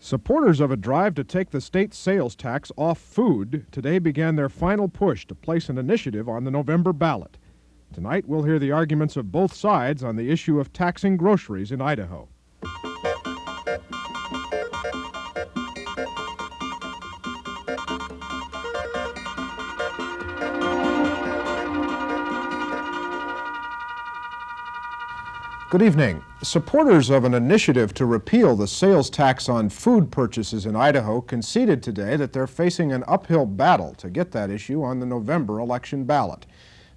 Supporters of a drive to take the state sales tax off food today began their final push to place an initiative on the November ballot. Tonight, we'll hear the arguments of both sides on the issue of taxing groceries in Idaho. Good evening. Supporters of an initiative to repeal the sales tax on food purchases in Idaho conceded today that they're facing an uphill battle to get that issue on the November election ballot.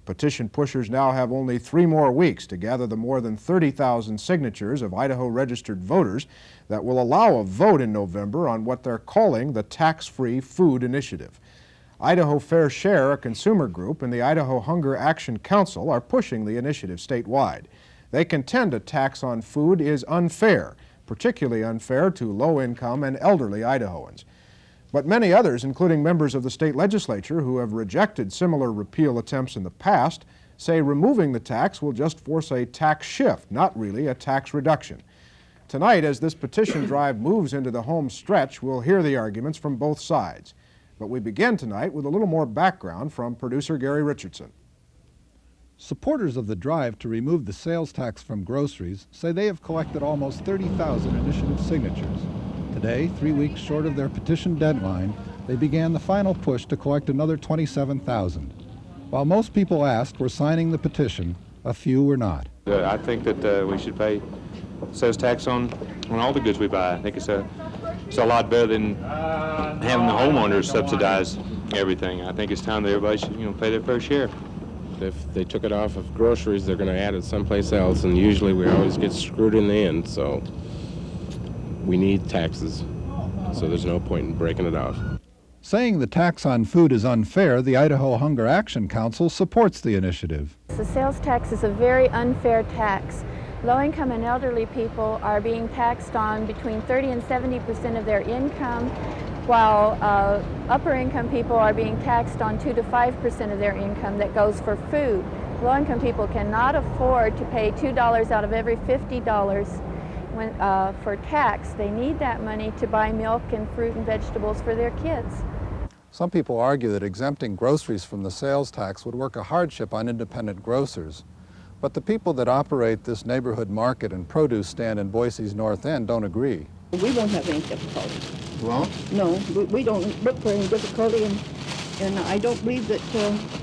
Petition pushers now have only 3 more weeks to gather the more than 30,000 signatures of Idaho registered voters that will allow a vote in November on what they're calling the Tax-Free Food Initiative. Idaho Fair Share, a consumer group, and the Idaho Hunger Action Council are pushing the initiative statewide. They contend a tax on food is unfair, particularly unfair to low-income and elderly Idahoans. But many others, including members of the state legislature who have rejected similar repeal attempts in the past, say removing the tax will just force a tax shift, not really a tax reduction. Tonight, as this petition drive moves into the home stretch, we'll hear the arguments from both sides. But we begin tonight with a little more background from producer Gary Richardson. Supporters of the drive to remove the sales tax from groceries say they have collected almost 30,000 initiative signatures. Today, 3 weeks short of their petition deadline, they began the final push to collect another 27,000. While most people asked were signing the petition, a few were not. I think that we should pay sales tax on all the goods we buy. I think it's a lot better than having the homeowners subsidize everything. I think it's time that everybody should pay their fair share. If they took it off of groceries, they're going to add it someplace else, and usually we always get screwed in the end, so we need taxes, so there's no point in breaking it off. Saying the tax on food is unfair, the Idaho Hunger Action Council supports the initiative. The sales tax is a very unfair tax. Low-income and elderly people are being taxed on between 30 and 70% of their income, while upper-income people are being taxed on 2 to 5% of their income that goes for food. Low-income people cannot afford to pay $2 out of every $50 for tax. They need that money to buy milk and fruit and vegetables for their kids. Some people argue that exempting groceries from the sales tax would work a hardship on independent grocers. But the people that operate this neighborhood market and produce stand in Boise's North End don't agree. We won't have any difficulty. Well? No, we don't look for any difficulty, and I don't believe that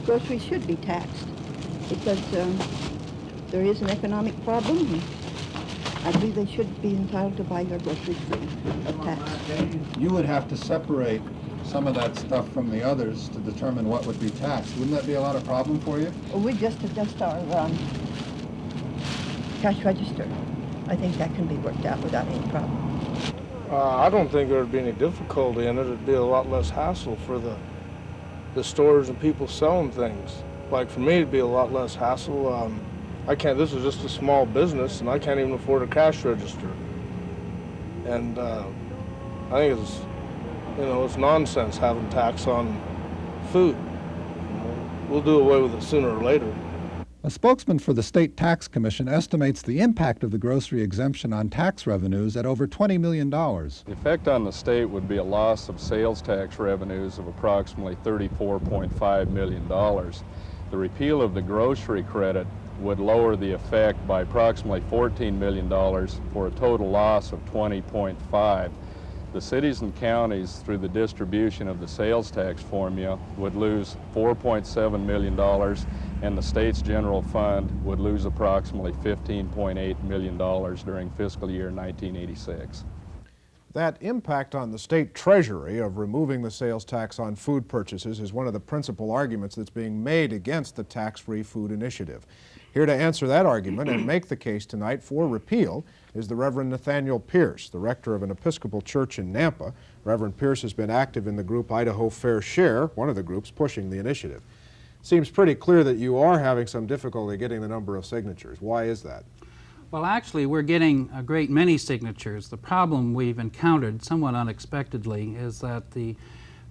groceries should be taxed because there is an economic problem. I believe they should be entitled to buy their groceries free of tax. You would have to separate some of that stuff from the others to determine what would be taxed. Wouldn't that be a lot of problem for you? Well, we just adjust our cash register. I think that can be worked out without any problem. I don't think there would be any difficulty in it. It'd be a lot less hassle for the stores and people selling things. Like for me, it'd be a lot less hassle. This is just a small business, and I can't even afford a cash register. And I think it's nonsense having tax on food. We'll do away with it sooner or later. A spokesman for the State Tax Commission estimates the impact of the grocery exemption on tax revenues at over $20 million. The effect on the state would be a loss of sales tax revenues of approximately $34.5 million. The repeal of the grocery credit would lower the effect by approximately $14 million for a total loss of $20.5 million. The cities and counties, through the distribution of the sales tax formula, would lose $4.7 million, and the state's general fund would lose approximately $15.8 million during fiscal year 1986. That impact on the state treasury of removing the sales tax on food purchases is one of the principal arguments that's being made against the tax-free food initiative. Here to answer that argument and make the case tonight for repeal is the Reverend Nathaniel Pierce, the rector of an Episcopal church in Nampa. Reverend Pierce has been active in the group Idaho Fair Share, one of the groups pushing the initiative. Seems pretty clear that you are having some difficulty getting the number of signatures. Why is that? Well, actually, we're getting a great many signatures. The problem we've encountered somewhat unexpectedly is that the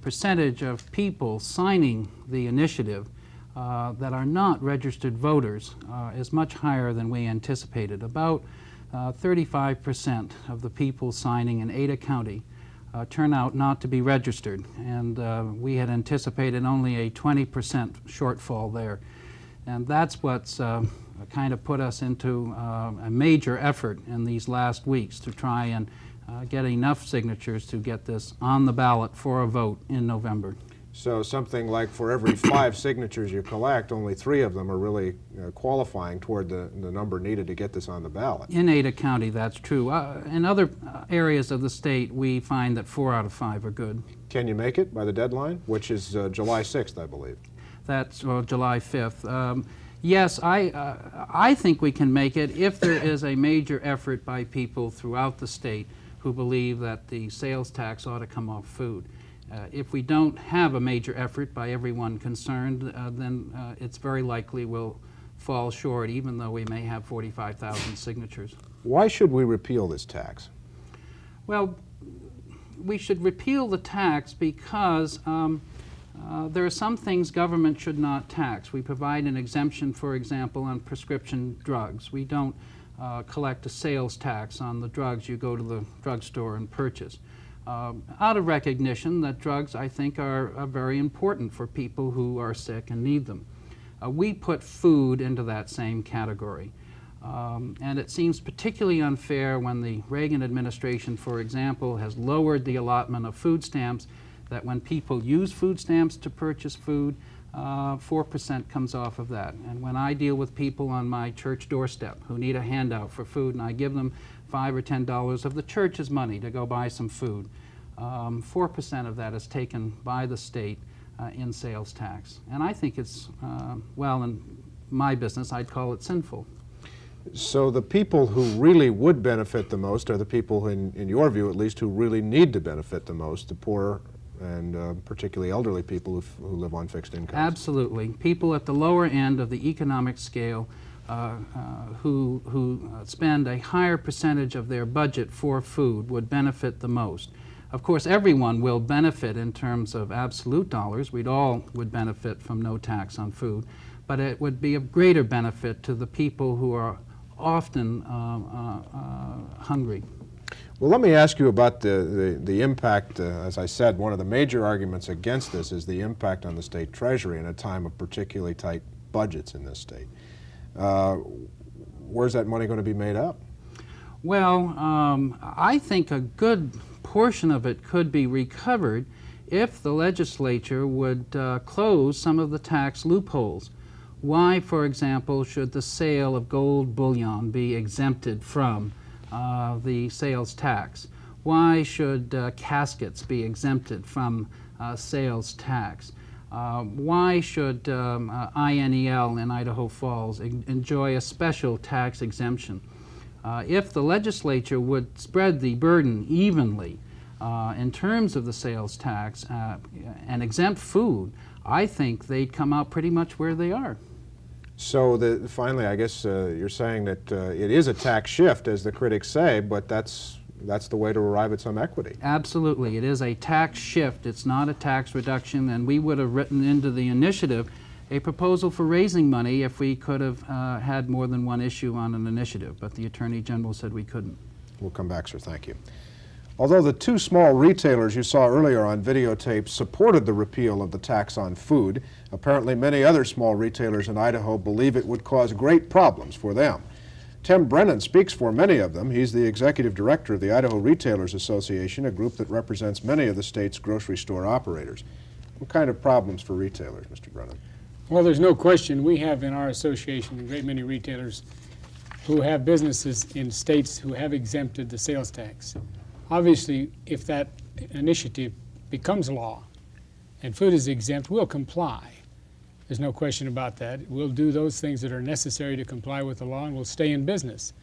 percentage of people signing the initiative that are not registered voters is much higher than we anticipated. About 35% of the people signing in Ada County turn out not to be registered, and we had anticipated only a 20% shortfall there. And that's what's kind of put us into a major effort in these last weeks to try and get enough signatures to get this on the ballot for a vote in November. So something like for every 5 signatures you collect, only 3 of them are really qualifying toward the number needed to get this on the ballot. In Ada County, that's true. In other areas of the state, we find that 4 out of 5 are good. Can you make it by the deadline, which is July 6th, I believe? That's July 5th. Yes, I think we can make it if there is a major effort by people throughout the state who believe that the sales tax ought to come off food. If we don't have a major effort by everyone concerned, then it's very likely we'll fall short, even though we may have 45,000 signatures. Why should we repeal this tax? Well, we should repeal the tax because there are some things government should not tax. We provide an exemption, for example, on prescription drugs. We don't collect a sales tax on the drugs you go to the drugstore and purchase. Out of recognition that drugs, I think, are very important for people who are sick and need them. We put food into that same category. And it seems particularly unfair when the Reagan administration, for example, has lowered the allotment of food stamps, that when people use food stamps to purchase food, 4% comes off of that. And when I deal with people on my church doorstep who need a handout for food and I give them $5 or $10 of the church's money to go buy some food, 4% of that is taken by the state in sales tax. And I think it's, well, in my business, I'd call it sinful. So the people who really would benefit the most are the people, in your view at least, who really need to benefit the most, the poor and particularly elderly people who live on fixed incomes. Absolutely. People at the lower end of the economic scale who spend a higher percentage of their budget for food would benefit the most. Of course, everyone will benefit in terms of absolute dollars. We'd all would benefit from no tax on food, but it would be of greater benefit to the people who are often hungry. Well, let me ask you about the impact. As I said, one of the major arguments against this is the impact on the state treasury in a time of particularly tight budgets in this state. Where's that money going to be made up? Well, I think a good portion of it could be recovered if the legislature would close some of the tax loopholes. Why, for example, should the sale of gold bullion be exempted from the sales tax? Why should caskets be exempted from sales tax? Why should INEL in Idaho Falls enjoy a special tax exemption? If the legislature would spread the burden evenly in terms of the sales tax and exempt food, I think they'd come out pretty much where they are. So finally, I guess you're saying that it is a tax shift, as the critics say, but that's the way to arrive at some equity. Absolutely. It is a tax shift. It's not a tax reduction, and we would have written into the initiative a proposal for raising money if we could have had more than one issue on an initiative, but the Attorney General said we couldn't. We'll come back, sir. Thank you. Although the 2 small retailers you saw earlier on videotape supported the repeal of the tax on food, apparently many other small retailers in Idaho believe it would cause great problems for them. Tim Brennan speaks for many of them. He's the executive director of the Idaho Retailers Association, a group that represents many of the state's grocery store operators. What kind of problems for retailers, Mr. Brennan? Well, there's no question. We have in our association a great many retailers who have businesses in states who have exempted the sales tax. Obviously, if that initiative becomes law and food is exempt, we'll comply. There's no question about that. We'll do those things that are necessary to comply with the law and we'll stay in business.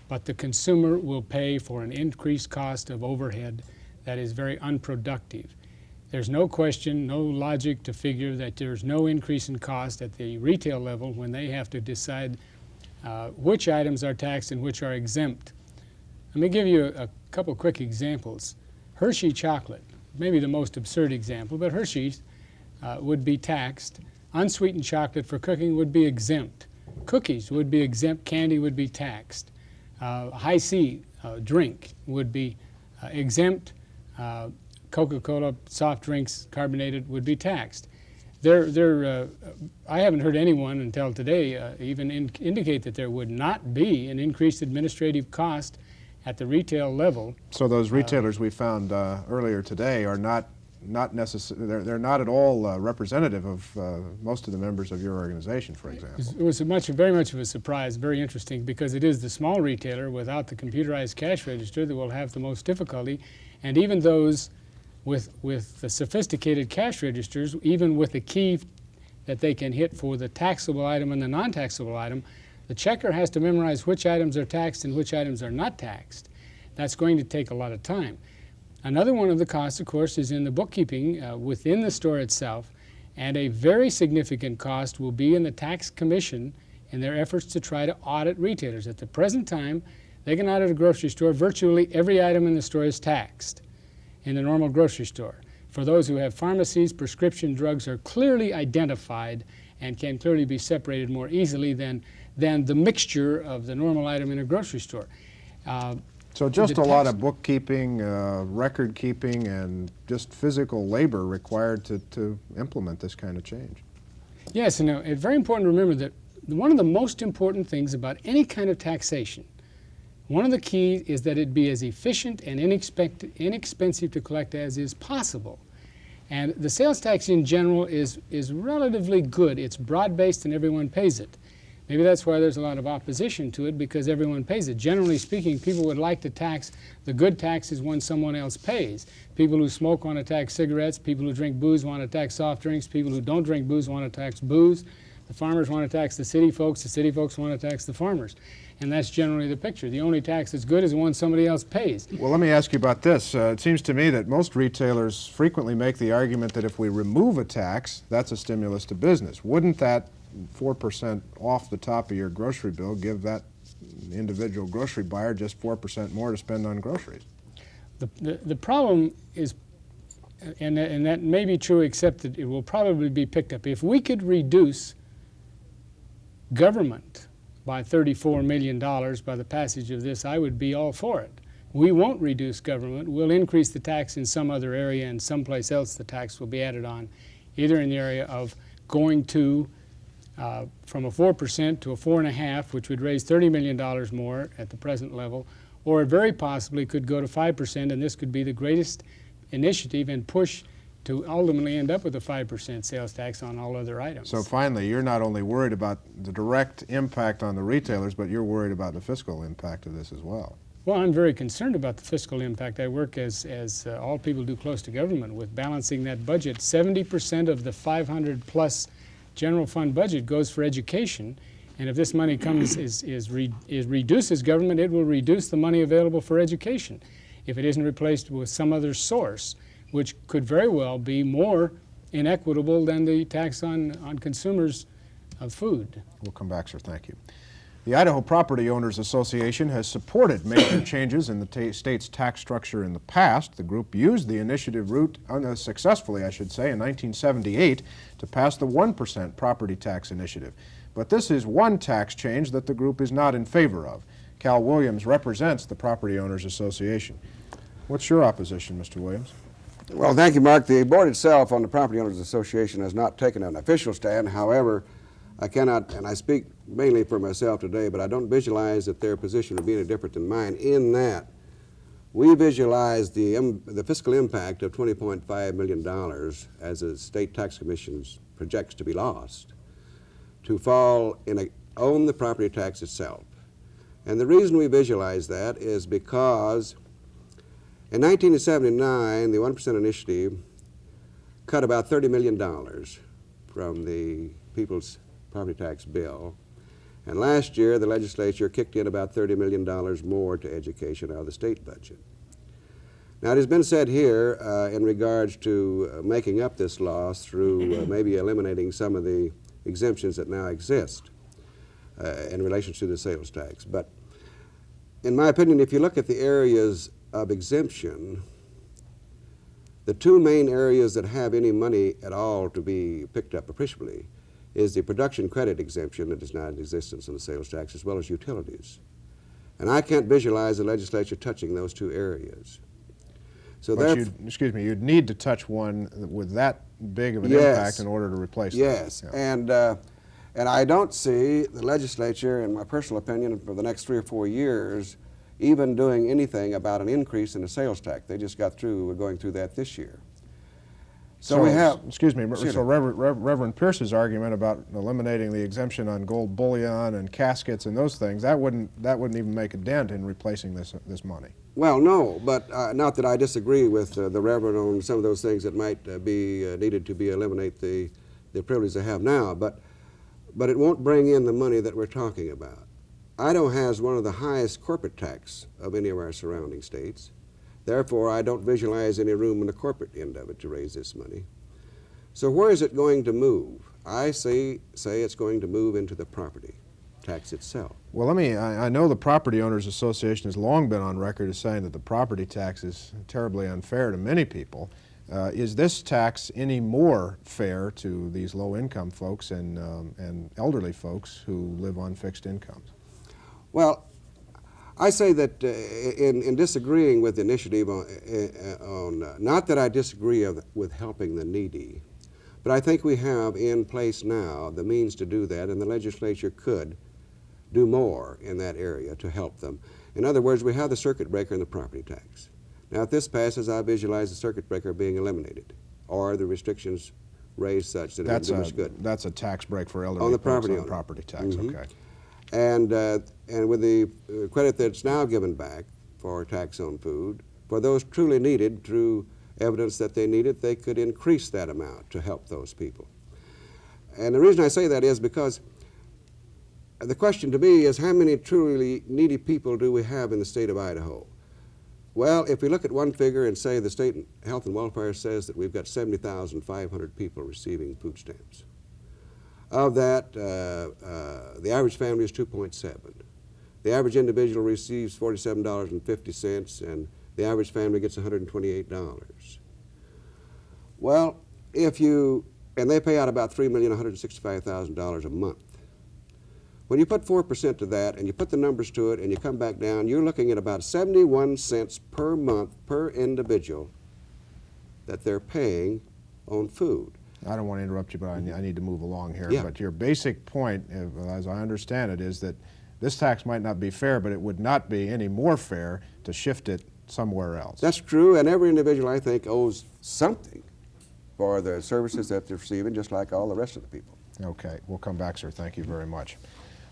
But the consumer will pay for an increased cost of overhead that is very unproductive. There's no question, no logic to figure that there's no increase in cost at the retail level when they have to decide which items are taxed and which are exempt. Let me give you a couple quick examples. Hershey chocolate, maybe the most absurd example, but Hershey's would be taxed. Unsweetened chocolate for cooking would be exempt. Cookies would be exempt. Candy would be taxed. High C drink would be exempt. Coca-Cola, soft drinks, carbonated, would be taxed. I haven't heard anyone until today even indicate that there would not be an increased administrative cost at the retail level. So those retailers we found earlier today are not necessarily, they're not at all representative of most of the members of your organization, for example. It was very much of a surprise, very interesting, because it is the small retailer without the computerized cash register that will have the most difficulty, and even those with the sophisticated cash registers, even with the key that they can hit for the taxable item and the non-taxable item, the checker has to memorize which items are taxed and which items are not taxed. That's going to take a lot of time. Another one of the costs, of course, is in the bookkeeping within the store itself, and a very significant cost will be in the tax commission in their efforts to try to audit retailers. At the present time, they can audit a grocery store. Virtually every item in the store is taxed in the normal grocery store. For those who have pharmacies, prescription drugs are clearly identified and can clearly be separated more easily than the mixture of the normal item in a grocery store. So just a lot of bookkeeping, record keeping, and just physical labor required to implement this kind of change. Yes, and it's very important to remember that one of the most important things about any kind of taxation, one of the keys is that it be as efficient and inexpensive to collect as is possible. And the sales tax in general is relatively good. It's broad-based and everyone pays it. Maybe that's why there's a lot of opposition to it, because everyone pays it. Generally speaking, people would like to tax. The good tax is when someone else pays. People who smoke want to tax cigarettes. People who drink booze want to tax soft drinks. People who don't drink booze want to tax booze. The farmers want to tax the city folks. The city folks want to tax the farmers. And that's generally the picture. The only tax that's good is the one somebody else pays. Well, let me ask you about this. It seems to me that most retailers frequently make the argument that if we remove a tax, that's a stimulus to business. Wouldn't that 4% off the top of your grocery bill give that individual grocery buyer just 4% more to spend on groceries? The problem is, and that may be true, except that it will probably be picked up. If we could reduce government by $34 million by the passage of this, I would be all for it. We won't reduce government. We'll increase the tax in some other area, and someplace else the tax will be added on, either in the area of going to from a 4% to a 4.5%, which would raise $30 million more at the present level, or it very possibly could go to 5%, and this could be the greatest initiative and push to ultimately end up with a 5% sales tax on all other items. So finally, you're not only worried about the direct impact on the retailers, but you're worried about the fiscal impact of this as well. Well, I'm very concerned about the fiscal impact. I work as all people do close to government with balancing that budget. 70% of the 500 plus general fund budget goes for education, and if this money comes reduces government, it will reduce the money available for education if it isn't replaced with some other source, which could very well be more inequitable than the tax on consumers of food. We'll come back, sir. Thank you. The Idaho Property Owners Association has supported major changes in the state's tax structure in the past. The group used the initiative route successfully, I should say, in 1978 to pass the 1% property tax initiative. But this is one tax change that the group is not in favor of. Cal Williams represents the Property Owners Association. What's your opposition, Mr. Williams? Well, thank you, Mark. The board itself on the Property Owners Association has not taken an official stand. However, I cannot, and I speak mainly for myself today, but I don't visualize that their position would be any different than mine in that we visualize the fiscal impact of $20.5 million as the State Tax Commission projects to be lost to fall on the property tax itself. And the reason we visualize that is because in 1979, the 1% initiative cut about $30 million from the People's Property Tax Bill. And last year, the legislature kicked in about $30 million more to education out of the state budget. Now, it has been said here in regards to making up this loss through maybe eliminating some of the exemptions that now exist in relation to the sales tax. But in my opinion, if you look at the areas of exemption, the two main areas that have any money at all to be picked up appreciably is the production credit exemption that is not in existence in the sales tax, as well as utilities. And I can't visualize the legislature touching those two areas. So But you'd need to touch one with that big of an Yes. impact in order to replace that. Yes, Yeah. and I don't see the legislature, in my personal opinion, for the next 3 or 4 years, even doing anything about an increase in the sales tax. They just got through going through that this year. So we have. Excuse me. Sure. So Reverend Pierce's argument about eliminating the exemption on gold bullion and caskets and those things, that wouldn't even make a dent in replacing this money. Well, no, but not that I disagree with the Reverend on some of those things that might be needed to be eliminate the privilege they have now, but it won't bring in the money that we're talking about. Idaho has one of the highest corporate tax of any of our surrounding states. Therefore, I don't visualize any room in the corporate end of it to raise this money. So where is it going to move? I say it's going to move into the property tax itself. Well, I know the Property Owners Association has long been on record as saying that the property tax is terribly unfair to many people. Is this tax any more fair to these low-income folks and elderly folks who live on fixed incomes? Well, I say that in disagreeing with the initiative on not that I disagree with helping the needy, but I think we have in place now the means to do that, and the legislature could do more in that area to help them. In other words, we have the circuit breaker and the property tax. Now, if this passes, I visualize the circuit breaker being eliminated, or the restrictions raised such that it would do much good. That's a tax break for elderly On the folks property on owner. property tax, Mhm. okay. And with the credit that's now given back for tax on food, for those truly needed through evidence that they need it, they could increase that amount to help those people. And the reason I say that is because the question to me is how many truly needy people do we have in the state of Idaho? Well, if we look at one figure and say the state health and welfare says that we've got 70,500 people receiving food stamps. Of that, the average family is 2.7. The average individual receives $47.50, and the average family gets $128. Well, and they pay out about $3,165,000 a month. When you put 4% to that, and you put the numbers to it, and you come back down, you're looking at about 71 cents per month per individual that they're paying on food. I don't want to interrupt you, but I need to move along here. Yeah. But your basic point, as I understand it, is that this tax might not be fair, but it would not be any more fair to shift it somewhere else. That's true, and every individual, I think, owes something for the services that they're receiving, just like all the rest of the people. Okay, we'll come back, sir. Thank you very much.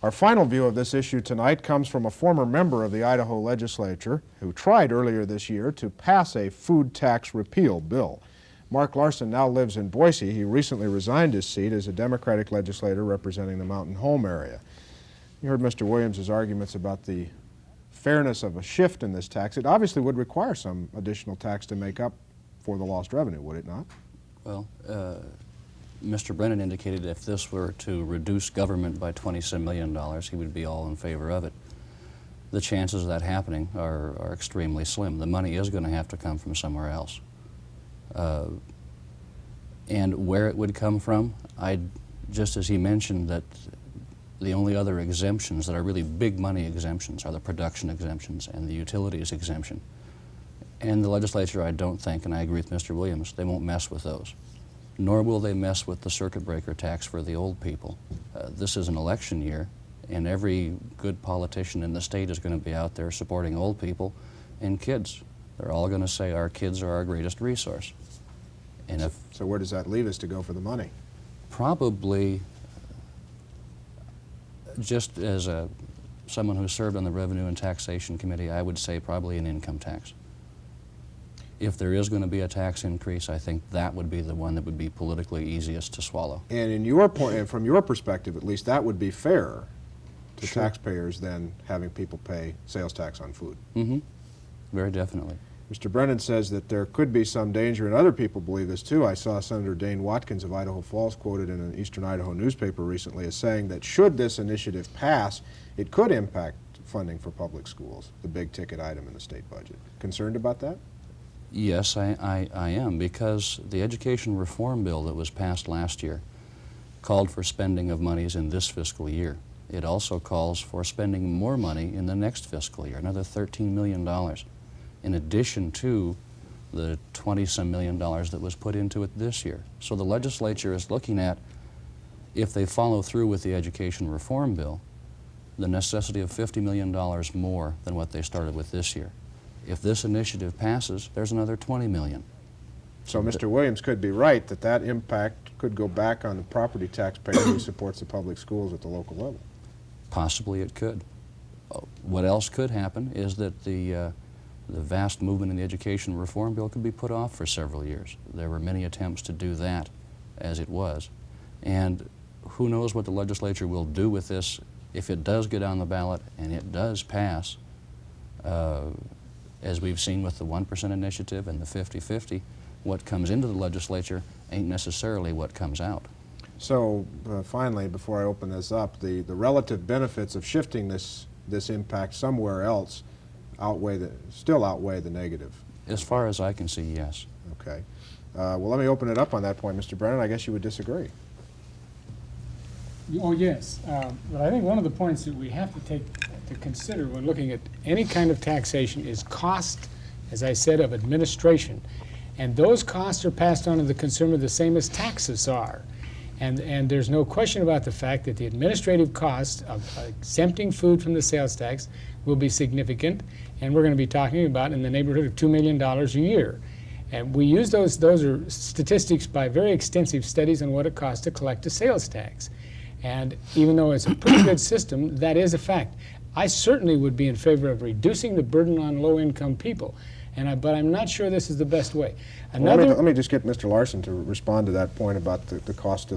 Our final view of this issue tonight comes from a former member of the Idaho legislature who tried earlier this year to pass a food tax repeal bill. Mark Larson now lives in Boise. He recently resigned his seat as a Democratic legislator representing the Mountain Home area. You heard Mr. Williams' arguments about the fairness of a shift in this tax. It obviously would require some additional tax to make up for the lost revenue, would it not? Well, Mr. Brennan indicated if this were to reduce government by $27 million, he would be all in favor of it. The chances of that happening are extremely slim. The money is going to have to come from somewhere else. And where it would come from, just as he mentioned that the only other exemptions that are really big money exemptions are the production exemptions and the utilities exemption. And the legislature, I don't think, and I agree with Mr. Williams, they won't mess with those. Nor will they mess with the circuit breaker tax for the old people. This is an election year, and every good politician in the state is going to be out there supporting old people and kids. They're all going to say our kids are our greatest resource. And So where does that leave us to go for the money? Probably, just as someone who served on the Revenue and Taxation Committee, I would say probably an income tax. If there is going to be a tax increase, I think that would be the one that would be politically easiest to swallow. And in your point, and from your perspective, at least that would be fairer to Sure. taxpayers than having people pay sales tax on food. Mm-hmm. Very definitely. Mr. Brennan says that there could be some danger, and other people believe this too. I saw Senator Dane Watkins of Idaho Falls quoted in an Eastern Idaho newspaper recently as saying that should this initiative pass, it could impact funding for public schools, the big ticket item in the state budget. Concerned about that? Yes, I am, because the education reform bill that was passed last year called for spending of monies in this fiscal year. It also calls for spending more money in the next fiscal year, another $13 million, in addition to the 20-some million dollars that was put into it this year. So the legislature is looking at, if they follow through with the education reform bill, the necessity of $50 million more than what they started with this year. If this initiative passes, there's another $20 million. So Mr. Williams could be right that that impact could go back on the property taxpayer who supports the public schools at the local level. Possibly it could. What else could happen is that the vast movement in the education reform bill could be put off for several years. There were many attempts to do that as it was. And who knows what the legislature will do with this if it does get on the ballot and it does pass, as we've seen with the 1% initiative and the 50-50, what comes into the legislature ain't necessarily what comes out. So finally, before I open this up, the relative benefits of shifting this impact somewhere else still outweigh the negative. As far as I can see, yes. Okay. Well, let me open it up on that point, Mr. Brennan. I guess you would disagree. Oh, yes. But I think one of the points that we have to take to consider when looking at any kind of taxation is cost, as I said, of administration. And those costs are passed on to the consumer the same as taxes are. And there's no question about the fact that the administrative cost of exempting food from the sales tax will be significant, and we're going to be talking about in the neighborhood of $2 million a year. And we use those are statistics by very extensive studies on what it costs to collect a sales tax. And even though it's a pretty good system, that is a fact. I certainly would be in favor of reducing the burden on low-income people, but I'm not sure this is the best way. Well, let me just get Mr. Larson to respond to that point about the cost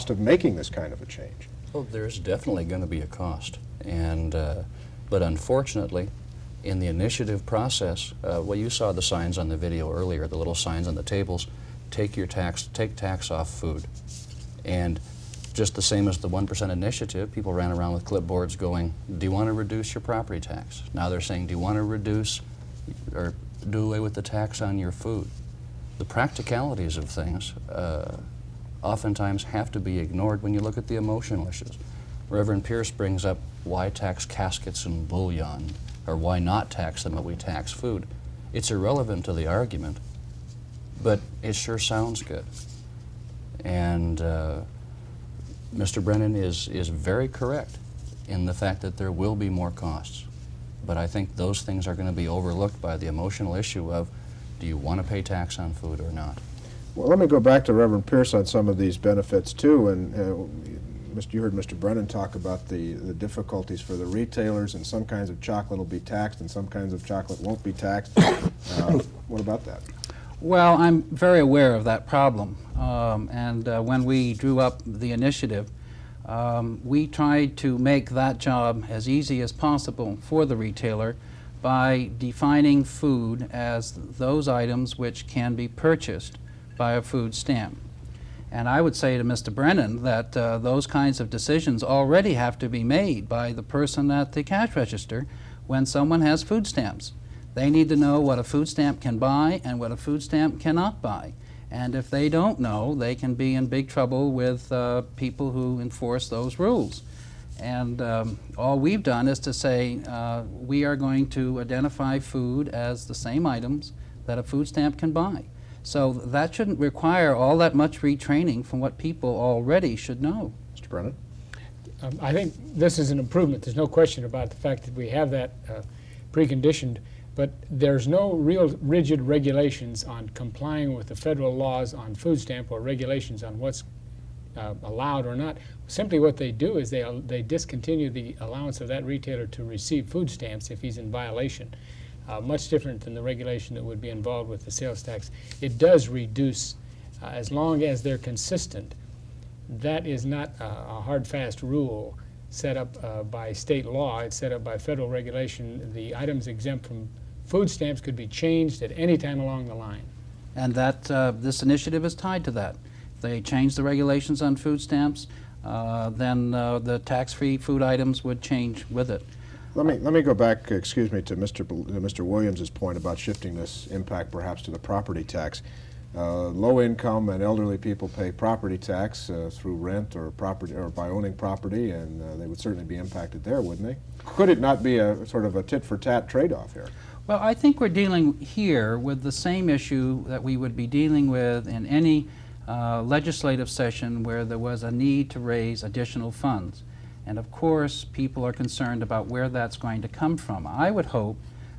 of making this kind of a change. Well, there's definitely going to be a cost, and but unfortunately, in the initiative process, well, you saw the signs on the video earlier, the little signs on the tables, take tax off food, and just the same as the 1% initiative, people ran around with clipboards going, do you want to reduce your property tax? Now they're saying, do you want to reduce or do away with the tax on your food? The practicalities of things oftentimes have to be ignored when you look at the emotional issues. Reverend Pierce brings up why tax caskets and bullion, or why not tax them but we tax food. It's irrelevant to the argument, but it sure sounds good. And Mr. Brennan is very correct in the fact that there will be more costs. But I think those things are going to be overlooked by the emotional issue of, do you want to pay tax on food or not? Well, let me go back to Reverend Pierce on some of these benefits too. And you heard Mr. Brennan talk about the difficulties for the retailers, and some kinds of chocolate will be taxed and some kinds of chocolate won't be taxed. What about that? Well, I'm very aware of that problem. When we drew up the initiative, we tried to make that job as easy as possible for the retailer by defining food as those items which can be purchased by a food stamp. And I would say to Mr. Brennan that those kinds of decisions already have to be made by the person at the cash register when someone has food stamps. They need to know what a food stamp can buy and what a food stamp cannot buy. And if they don't know, they can be in big trouble with people who enforce those rules. And all we've done is to say we are going to identify food as the same items that a food stamp can buy. So that shouldn't require all that much retraining from what people already should know. Mr. Brennan? I think this is an improvement. There's no question about the fact that we have that preconditioned, but there's no real rigid regulations on complying with the federal laws on food stamp or regulations on what's allowed or not. Simply what they do is they discontinue the allowance of that retailer to receive food stamps if he's in violation. Much different than the regulation that would be involved with the sales tax. It does reduce, as long as they're consistent. That is not a hard, fast rule set up by state law. It's set up by federal regulation. The items exempt from food stamps could be changed at any time along the line. And that this initiative is tied to that. If they change the regulations on food stamps, then the tax-free food items would change with it. Let me go back, excuse me, to Mr. Williams's point about shifting this impact perhaps to the property tax. Low-income and elderly people pay property tax through rent or by owning property, and they would certainly be impacted there, wouldn't they? Could it not be a sort of a tit-for-tat trade-off here? Well, I think we're dealing here with the same issue that we would be dealing with in any legislative session where there was a need to raise additional funds. And of course, people are concerned about where that's going to come from. I would hope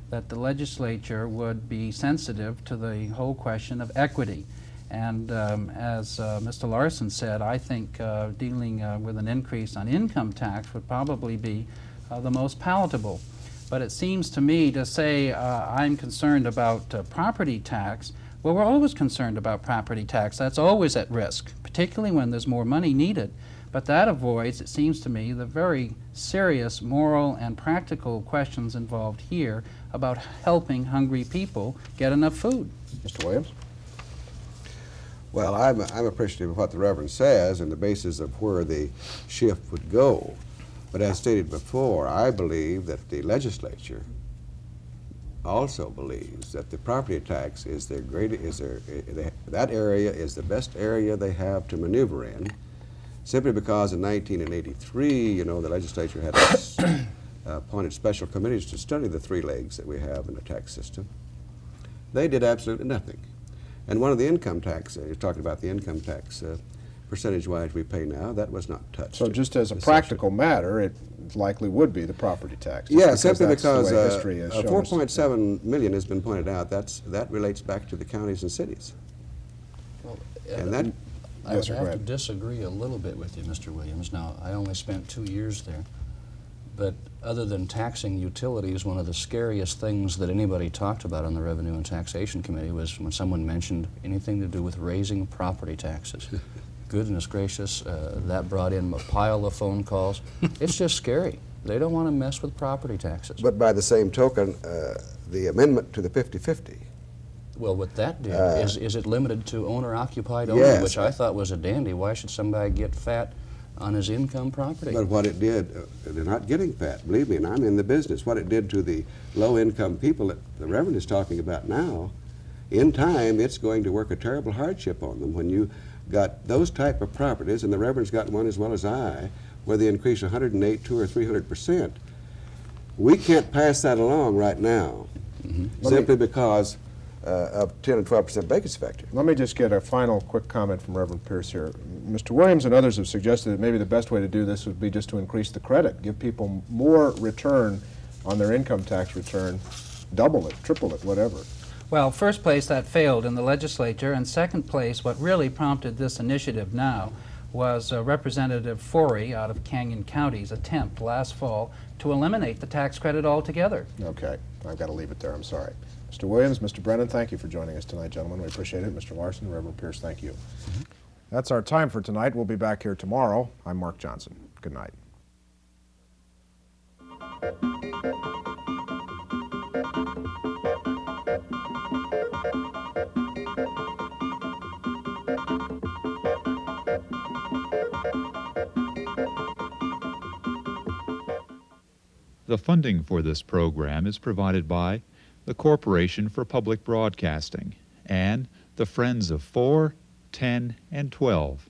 that the legislature would be sensitive to the whole question of equity. And as Mr. Larson said, I think dealing with an increase on income tax would probably be the most palatable. But it seems to me to say I'm concerned about property tax, well, we're always concerned about property tax. That's always at risk, particularly when there's more money needed. But that avoids, it seems to me, the very serious moral and practical questions involved here about helping hungry people get enough food. Mr. Williams? Well, I'm appreciative of what the Reverend says and the basis of where the shift would go. But as stated before, I believe that the legislature also believes that the property tax is their that area is the best area they have to maneuver in, simply because in 1983, you know, the legislature had appointed special committees to study the three legs that we have in the tax system. They did absolutely nothing. And one of the income tax, you're talking about the income tax percentage-wise we pay now, that was not touched. So just as a practical matter, it likely would be the property tax. Yeah, simply because 4.7 million has been pointed out. That relates back to the counties and cities. Well, And that, I would have to disagree a little bit with you, Mr. Williams. Now, I only spent 2 years there, but other than taxing utilities, one of the scariest things that anybody talked about on the Revenue and Taxation Committee was when someone mentioned anything to do with raising property taxes. Goodness gracious, that brought in a pile of phone calls. It's just scary. They don't want to mess with property taxes. but by the same token, the amendment to the 50/50. Well, what that did is it limited to owner-occupied only, Yes. which I thought was a dandy. Why should somebody get fat on his income property? But what it did, they're not getting fat, believe me, and I'm in the business. What it did to the low-income people that the Reverend is talking about now, in time, it's going to work a terrible hardship on them when you got those type of properties, and the Reverend's got one as well as I, where they increase 108, 200, or 300%. We can't pass that along right now, simply because of 10 and 12% vacancy factor. Let me just get a final quick comment from Reverend Pierce here. Mr. Williams and others have suggested that maybe the best way to do this would be just to increase the credit, give people more return on their income tax return, double it, triple it, whatever. Well, first place, that failed in the legislature, and second place, what really prompted this initiative now was Representative Forey out of Canyon County's attempt last fall to eliminate the tax credit altogether. Okay, I've got to leave it there, I'm sorry. Mr. Williams, Mr. Brennan, thank you for joining us tonight, gentlemen. We appreciate it. Mr. Larson, Reverend Pierce, thank you. That's our time for tonight. We'll be back here tomorrow. I'm Mark Johnson. Good night. The funding for this program is provided by the Corporation for Public Broadcasting and the Friends of 4, 10, and 12.